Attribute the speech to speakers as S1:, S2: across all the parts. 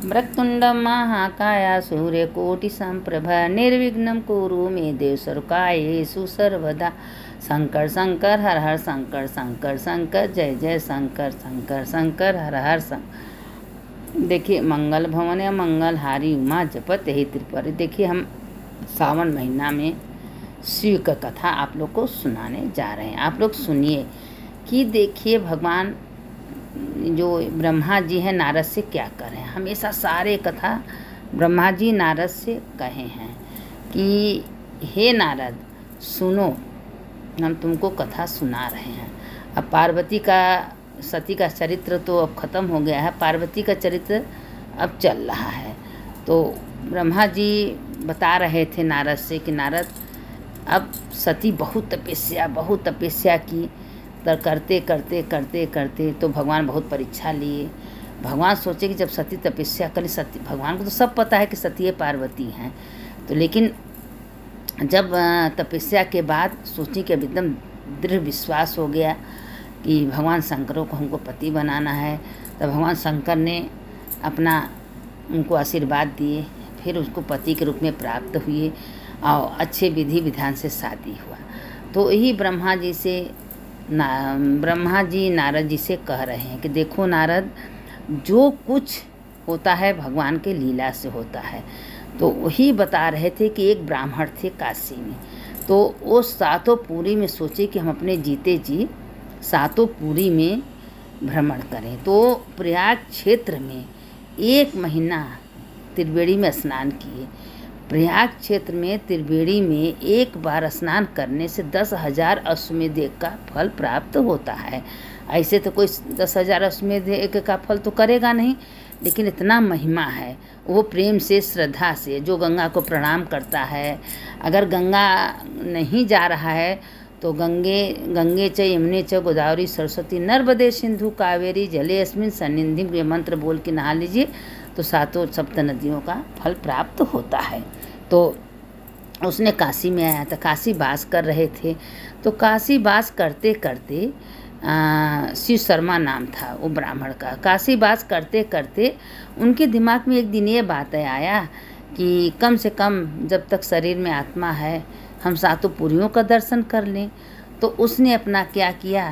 S1: वक्रतुंड महाकाय सूर्यकोटि संप्रभ निर्विघ्नं कुरु मे देव सर्वकार्येषु सर्वदा। शंकर शंकर हर हर शंकर शंकर शंकर जय जय शंकर शंकर शंकर हर हर शंकर। देखिए मंगल भवन या मंगल हारी उमा जपत यही त्रिपुरी। देखिए हम सावन महीना में शिव का कथा आप लोग को सुनाने जा रहे हैं। आप लोग सुनिए कि देखिए भगवान जो ब्रह्मा जी हैं नारद से क्या कर रहे हैं। हमेशा सारे कथा ब्रह्मा जी नारद से कहे हैं कि हे नारद सुनो, हम तुमको कथा सुना रहे हैं। अब पार्वती का सती का चरित्र तो अब ख़त्म हो गया है, पार्वती का चरित्र अब चल रहा है। तो ब्रह्मा जी बता रहे थे नारद से कि नारद अब सती बहुत तपस्या की, तो करते करते करते करते तो भगवान बहुत परीक्षा लिए। भगवान सोचे कि जब सती तपस्या करें, सती भगवान को तो सब पता है कि सती पार्वती हैं, तो लेकिन जब तपस्या के बाद सोची कि अब एकदम दृढ़ विश्वास हो गया कि भगवान शंकरों को हमको पति बनाना है, तब भगवान शंकर ने अपना उनको आशीर्वाद दिए। फिर उसको पति के रूप में प्राप्त हुए और अच्छे विधि विधान से शादी हुआ। तो यही ब्रह्मा जी नारद जी से कह रहे हैं कि देखो नारद, जो कुछ होता है भगवान के लीला से होता है। तो वही बता रहे थे कि एक ब्राह्मण थे काशी में, तो वो सातों पुरी में सोचे कि हम अपने जीते जी सातों पुरी में भ्रमण करें। तो प्रयाग क्षेत्र में 1 महीना त्रिवेणी में स्नान किए। प्रयाग क्षेत्र में त्रिवेणी में एक बार स्नान करने से 10,000 अश्वमेध यज्ञ का फल प्राप्त होता है। ऐसे तो कोई 10,000 अश्वमेध यज्ञ का फल तो करेगा नहीं, लेकिन इतना महिमा है। वो प्रेम से श्रद्धा से जो गंगा को प्रणाम करता है, अगर गंगा नहीं जा रहा है तो गंगे च यमुने च गोदावरी सरस्वती नर्मदे सिंधु कावेरी जले अस्मिन सन्निधिम, ये मंत्र बोल के नहा लीजिए तो सातों सप्त नदियों का फल प्राप्त होता है। तो उसने काशी में आया था, काशी वास कर रहे थे। तो काशी वास करते करते शिव शर्मा नाम था वो ब्राह्मण का। काशी वास करते करते उनके दिमाग में एक दिन ये बात आया कि कम से कम जब तक शरीर में आत्मा है हम सातों पुरियों का दर्शन कर लें। तो उसने अपना क्या किया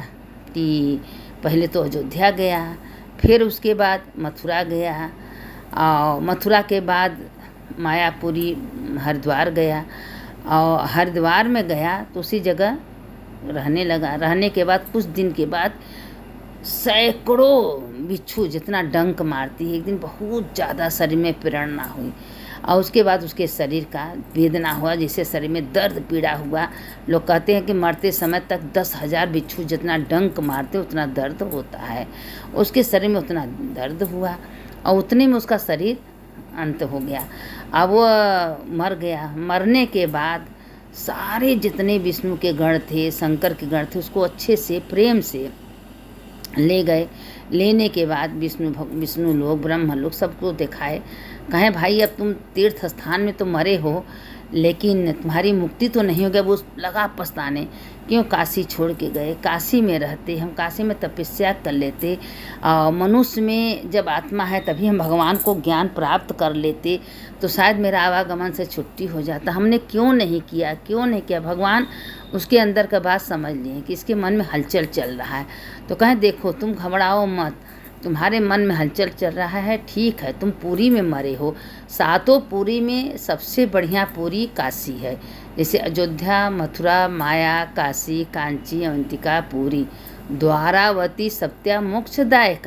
S1: कि पहले तो अयोध्या गया, फिर उसके बाद मथुरा गया, और मथुरा के बाद मायापुरी हरिद्वार गया, और हरिद्वार में गया तो उसी जगह रहने लगा। रहने के बाद कुछ दिन के बाद सैकड़ों बिच्छू जितना डंक मारती है, एक दिन बहुत ज़्यादा शरीर में प्रेरणा हुई, और उसके बाद उसके शरीर का वेदना हुआ, जिससे शरीर में दर्द पीड़ा हुआ। लोग कहते हैं कि मरते समय तक 10,000 बिच्छू जितना डंक मारते उतना दर्द होता है। उसके शरीर में उतना दर्द हुआ और उतने में उसका शरीर अंत हो गया। अब वो मर गया। मरने के बाद सारे जितने विष्णु के गण थे, शंकर के गण थे, उसको अच्छे से प्रेम से ले गए। लेने के बाद विष्णु लोग ब्रह्म लोग सबको दिखाए, कहें भाई अब तुम तीर्थ स्थान में तो मरे हो, लेकिन तुम्हारी मुक्ति तो नहीं हो गया। वो लगा पछताने, क्यों काशी छोड़ के गए, काशी में रहते, हम काशी में तपस्या कर लेते, मनुष्य में जब आत्मा है तभी हम भगवान को ज्ञान प्राप्त कर लेते, तो शायद मेरा आवागमन से छुट्टी हो जाता। हमने क्यों नहीं किया। भगवान उसके अंदर का बात समझ लिए कि इसके मन में हलचल चल रहा है। तो कहें देखो तुम घबराओ मत, तुम्हारे मन में हलचल चल रहा है, ठीक है, तुम पुरी में मरे हो। सातों पुरी में सबसे बढ़िया पुरी काशी है। जैसे अयोध्या, मथुरा, माया, काशी, कांची, अवंतिका, पुरी, द्वारावती, सत्या, मोक्षदायक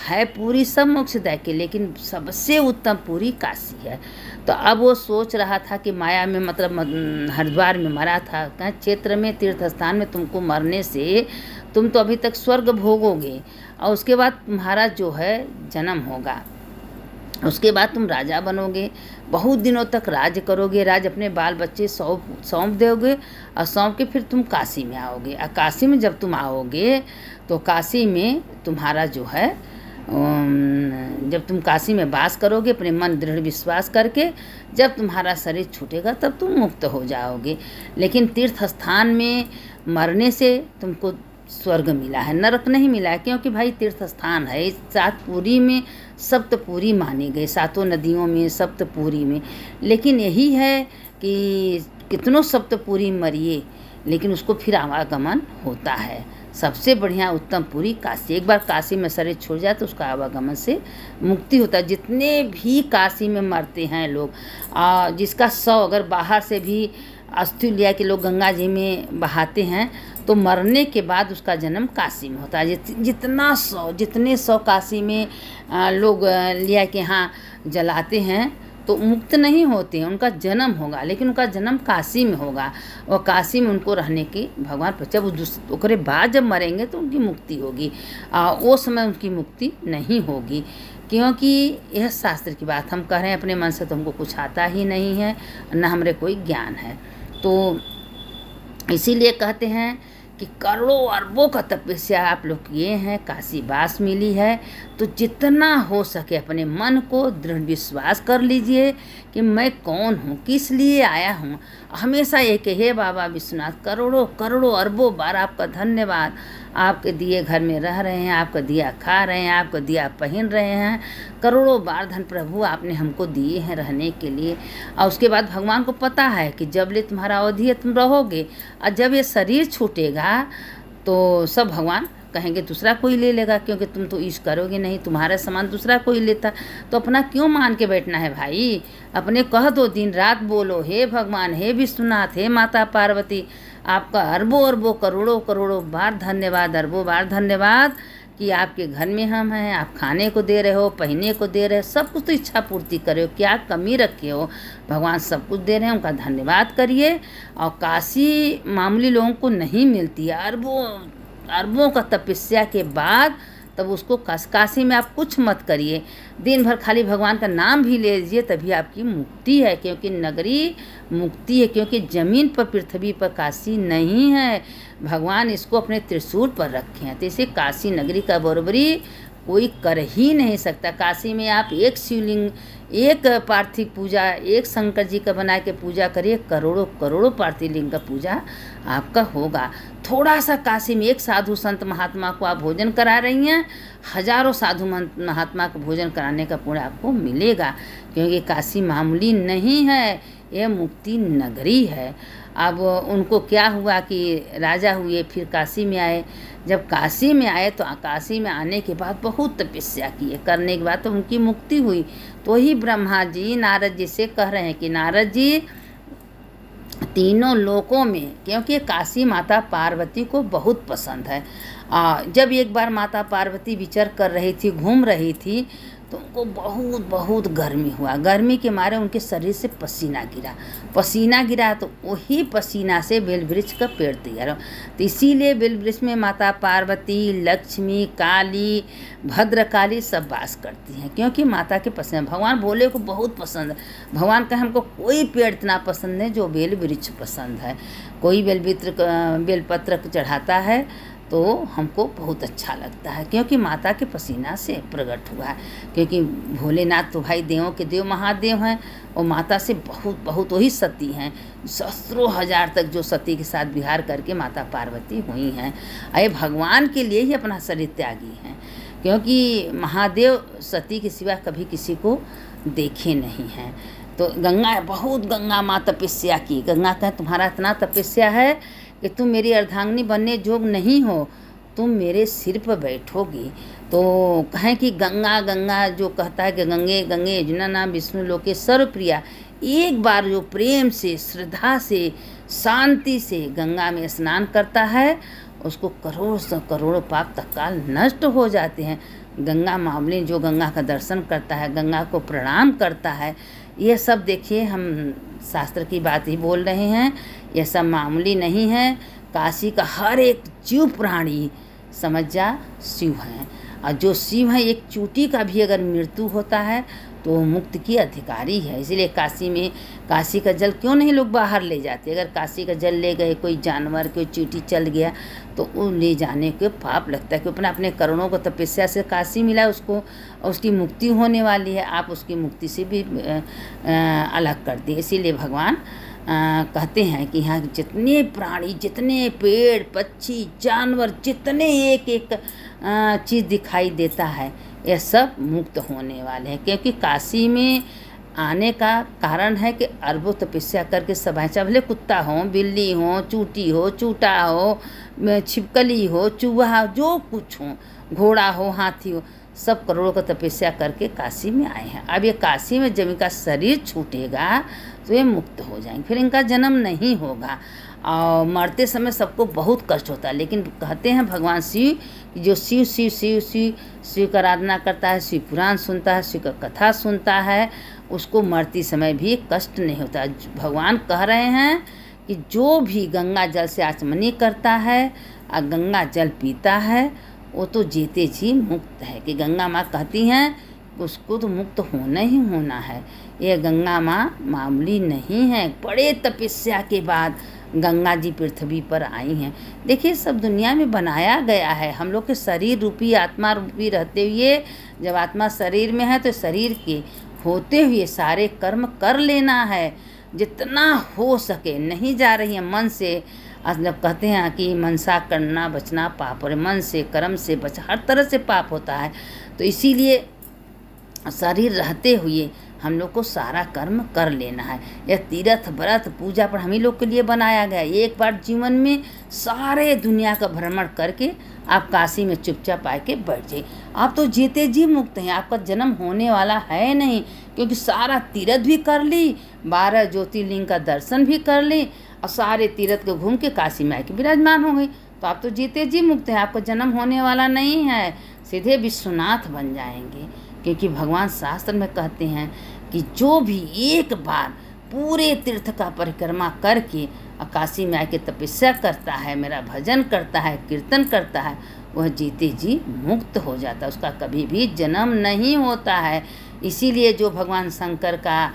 S1: है। पूरी सब मोक्षदायक है, लेकिन सबसे उत्तम पुरी काशी है। तो अब वो सोच रहा था कि माया में मतलब हरिद्वार में मरा था, कहीं क्षेत्र में तीर्थ स्थान में तुमको मरने से तुम तो अभी तक स्वर्ग भोगोगे, और उसके बाद तुम्हारा जो है जन्म होगा, उसके बाद तुम राजा बनोगे, बहुत दिनों तक राज करोगे, राज अपने बाल बच्चे सौंप दोगे, और सौंप के फिर तुम काशी में आओगे। और काशी में जब तुम आओगे तो काशी में तुम्हारा जो है जब तुम काशी में वास करोगे अपने मन दृढ़ विश्वास करके, जब तुम्हारा शरीर छूटेगा तब तुम मुक्त हो जाओगे। लेकिन तीर्थ स्थान में मरने से तुमको स्वर्ग मिला है, नरक नहीं मिला है, क्योंकि भाई तीर्थ स्थान है। इस सातपुरी में सप्तपुरी मानी गई, सातों नदियों में सप्तपुरी में। लेकिन यही है कि कितनों सप्तपुरी मरिए, लेकिन उसको फिर आवागमन होता है। सबसे बढ़िया उत्तम पुरी काशी। एक बार काशी में शरीर छोड़ जाए तो उसका आवागमन से मुक्ति होता है। जितने भी काशी में मरते हैं लोग, जिसका शव अगर बाहर से भी अस्थि लिया कि लोग गंगा जी में बहाते हैं, तो मरने के बाद उसका जन्म काशी में होता है। जितने शव काशी में लोग लिया के यहाँ जलाते हैं तो मुक्त नहीं होते हैं, उनका जन्म होगा, लेकिन उनका जन्म काशी में होगा और काशी में उनको रहने की भगवान जब उसके बाद जब मरेंगे तो उनकी मुक्ति होगी। वो समय उनकी मुक्ति नहीं होगी, क्योंकि यह शास्त्र की बात हम कह रहे हैं। अपने मन से तो हमको कुछ आता ही नहीं है, न हमारे कोई ज्ञान है। तो इसीलिए कहते हैं कि करोड़ों अरबों का तपस्या आप लोग किए हैं, काशी बास मिली है, तो जितना हो सके अपने मन को दृढ़ विश्वास कर लीजिए कि मैं कौन हूँ, किस लिए आया हूँ। हमेशा ये कि हे बाबा विश्वनाथ, करोड़ों करोड़ों अरबों बार आपका धन्यवाद। आपके दिए घर में रह रहे हैं, आपका दिया खा रहे हैं, आपका दिया पहन रहे हैं। करोड़ों बार धन प्रभु आपने हमको दिए हैं रहने के लिए। और उसके बाद भगवान को पता है कि जब ले तुम्हारा अवधि है तुम रहोगे, और जब ये शरीर छूटेगा तो सब भगवान कहेंगे दूसरा कोई ले लेगा, क्योंकि तुम तो ईश करोगे नहीं, तुम्हारे समान दूसरा कोई लेता। तो अपना क्यों मान के बैठना है भाई, अपने कह दो, दिन रात बोलो, हे भगवान, हे विश्वनाथ, हे माता पार्वती, आपका अरबों अरबों करोड़ों करोड़ों बार धन्यवाद, अरबों बार धन्यवाद कि आपके घर में हम हैं, आप खाने को दे रहे हो, पहनने को दे रहे हो, सब कुछ तो इच्छा पूर्ति करे हो, क्या कमी रखे हो। भगवान सब कुछ दे रहे हैं, उनका धन्यवाद करिए। और काशी मामूली लोगों को नहीं मिलती है। अरबों का तपस्या के बाद तब उसको काशी में आप कुछ मत करिए, दिन भर खाली भगवान का नाम भी ले लीजिए, तभी आपकी मुक्ति है। क्योंकि नगरी मुक्ति है, क्योंकि ज़मीन पर पृथ्वी पर काशी नहीं है, भगवान इसको अपने त्रिशूल पर रखे हैं। तो इसे काशी नगरी का बरोबरी कोई कर ही नहीं सकता। काशी में आप एक शिवलिंग, एक पार्थिव पूजा, एक शंकर जी का बना के पूजा करिए, करोड़ों करोड़ों पार्थिव लिंग का पूजा आपका होगा। थोड़ा सा काशी में एक साधु संत महात्मा को आप भोजन करा रही हैं, हजारों साधु महात्मा को भोजन कराने का पुण्य आपको मिलेगा। क्योंकि काशी मामूली नहीं है, यह मुक्ति नगरी है। अब उनको क्या हुआ कि राजा हुए, फिर काशी में आए। जब काशी में आए तो काशी में आने के बाद बहुत तपस्या किए, करने के बाद तो उनकी मुक्ति हुई। तो ही ब्रह्मा जी नारद जी से कह रहे हैं कि नारद जी, तीनों लोकों में, क्योंकि काशी माता पार्वती को बहुत पसंद है। जब एक बार माता पार्वती विचर कर रही थी, घूम रही थी, तो उनको बहुत बहुत गर्मी हुआ। गर्मी के मारे उनके शरीर से पसीना गिरा तो वही पसीना से बेल वृक्ष का पेड़ तैयार हो। तो इसीलिए बेल वृक्ष में माता पार्वती, लक्ष्मी, काली, भद्रकाली सब वास करती हैं, क्योंकि माता के पसंद। भगवान भोले को बहुत पसंद है। भगवान का हमको कोई पेड़ इतना पसंद है जो बेल वृक्ष पसंद है। कोई बेलपत्र चढ़ाता है तो हमको बहुत अच्छा लगता है, क्योंकि माता के पसीना से प्रकट हुआ है। क्योंकि भोलेनाथ तो भाई देवों के देव महादेव हैं, और माता से बहुत बहुत वही सती हैं। सहस्त्रों हजार तक जो सती के साथ विहार करके माता पार्वती हुई हैं, अरे भगवान के लिए ही अपना शरीर त्यागी हैं। क्योंकि महादेव सती के सिवा कभी किसी को देखे नहीं हैं। तो गंगा माँ तपस्या की। गंगा कहें तुम्हारा इतना तपस्या है कि तुम मेरी अर्धांगिनी बनने जोग नहीं हो, तुम मेरे सिर पर बैठोगी। तो कहें कि गंगा जो कहता है कि गंगे गंगे यमुना नाम विष्णु लोके सर्वप्रिया, एक बार जो प्रेम से, श्रद्धा से, शांति से गंगा में स्नान करता है, उसको करोड़ों पाप तत्काल नष्ट हो जाते हैं। गंगा मामले जो गंगा का दर्शन करता है, गंगा को प्रणाम करता है, ये सब देखिए हम शास्त्र की बात ही बोल रहे हैं, यह सब मामूली नहीं है। काशी का हर एक जीव प्राणी समझ जा शिव हैं, और जो शिव है, एक चूटी का भी अगर मृत्यु होता है तो वो मुक्त की अधिकारी है। इसलिए काशी का जल क्यों नहीं लोग बाहर ले जाते। अगर काशी का जल ले गए, कोई जानवर, कोई चींटी चल गया, तो वो ले जाने के पाप लगता है। कि अपने करुणों को तपस्या से काशी मिला उसको, और उसकी मुक्ति होने वाली है, आप उसकी मुक्ति से भी अलग कर दिए। इसीलिए भगवान कहते हैं कि यहाँ जितने प्राणी, जितने पेड़ पक्षी जानवर, जितने एक एक चीज़ दिखाई देता है, ये सब मुक्त होने वाले हैं। क्योंकि काशी में आने का कारण है कि अरबों तपस्या करके सब आए, चाहे भले कुत्ता हो, बिल्ली हो, चूटी हो, चूटा हो, छिपकली हो, चूहा हो, जो कुछ हो, घोड़ा हो, हाथी हो, सब करोड़ों का तपस्या करके काशी में आए हैं। अब ये काशी में जब इनका शरीर छूटेगा तो ये मुक्त हो जाएंगे, फिर इनका जन्म नहीं होगा। और मरते समय सबको बहुत कष्ट होता है, लेकिन कहते हैं भगवान शिव कि जो शिव शिव शिव शिव शिव का आराधना करता है, शिव पुराण सुनता है, शिव का कथा सुनता है, उसको मरते समय भी कष्ट नहीं होता। भगवान कह रहे हैं कि जो भी गंगा जल से आचमनी करता है और गंगा जल पीता है, वो तो जीते जी मुक्त है। कि गंगा माँ कहती हैं उसको तो मुक्त होना ही होना है। ये गंगा माँ मामूली नहीं है, बड़े तपस्या के बाद गंगा जी पृथ्वी पर आई हैं। देखिए सब दुनिया में बनाया गया है, हम लोग के शरीर रूपी, आत्मा रूपी रहते हुए, जब आत्मा शरीर में है तो शरीर के होते हुए सारे कर्म कर लेना है, जितना हो सके। नहीं जा रही है मन से, जब कहते हैं कि मनसा करना बचना पाप, और मन से कर्म से बच, हर तरह से पाप होता है। तो इसीलिए शरीर रहते हुए हम लोग को सारा कर्म कर लेना है। यह तीर्थ व्रत पूजा पर हम ही लोग के लिए बनाया गया। एक बार जीवन में सारे दुनिया का भ्रमण करके आप काशी में चुपचाप आके बैठ जाइए, आप तो जीते जी मुक्त हैं, आपका जन्म होने वाला है नहीं। क्योंकि सारा तीर्थ भी कर ली, 12 ज्योतिर्लिंग का दर्शन भी कर ली, और सारे तीर्थ को घूम के काशी में आके विराजमान हो गई, तो आप तो जीते जी मुक्त हैं, आपका जन्म होने वाला नहीं है, सीधे विश्वनाथ बन जाएंगे। क्योंकि भगवान शास्त्र में कहते हैं कि जो भी एक बार पूरे तीर्थ का परिक्रमा करके काशी में आके तपस्या करता है, मेरा भजन करता है, कीर्तन करता है, वह जीते जी मुक्त हो जाता है, उसका कभी भी जन्म नहीं होता है। इसीलिए जो भगवान शंकर का,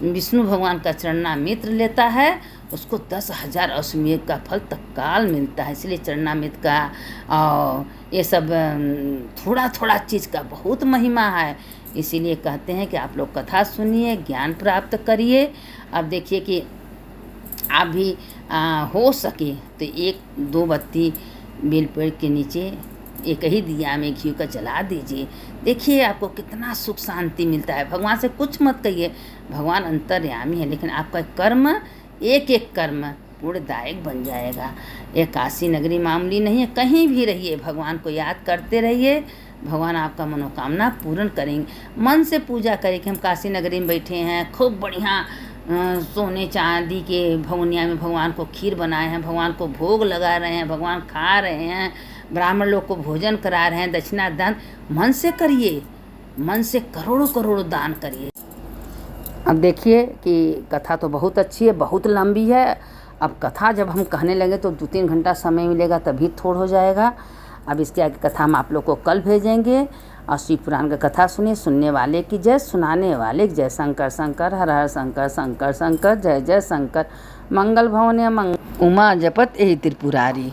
S1: विष्णु भगवान का चरणामृत लेता है उसको 10,000 अश्वमेध का फल तत्काल मिलता है। इसलिए चरणामृत का और ये सब थोड़ा थोड़ा चीज़ का बहुत महिमा है। इसीलिए कहते हैं कि आप लोग कथा सुनिए, ज्ञान प्राप्त करिए। अब देखिए कि आप भी हो सके तो 1-2 बत्ती बेल पेड़ के नीचे एक ही दिया में घी का जला दीजिए, देखिए आपको कितना सुख शांति मिलता है। भगवान से कुछ मत कहिए, भगवान अंतर्यामी है, लेकिन आपका कर्म, एक एक कर्म पुण्यदायक बन जाएगा। ये काशी नगरी मामूली नहीं है, कहीं भी रहिए भगवान को याद करते रहिए, भगवान आपका मनोकामना पूर्ण करेंगे। मन से पूजा करें कि हम काशी नगरी में बैठे हैं, खूब बढ़िया सोने चांदी के भगोनिया में भगवान को खीर बनाए हैं, भगवान को भोग लगा रहे हैं, भगवान खा रहे हैं, ब्राह्मण लोग को भोजन करा रहे हैं, दक्षिणा दान मन से करिए, मन से करोड़ों करोड़ों दान करिए। अब देखिए कि कथा तो बहुत अच्छी है, बहुत लंबी है। अब कथा जब हम कहने लगे तो 2-3 घंटा समय मिलेगा, तभी थोड़ा हो जाएगा। अब इसके आगे कथा हम आप लोग को कल भेजेंगे। और शिव पुराण का कथा सुनिए, सुनने वाले की जय, सुनाने वाले की जय। शंकर शंकर हर हर शंकर, शंकर शंकर जय जय शंकर। मंगल भवन या उमा जपत यही त्रिपुरारी।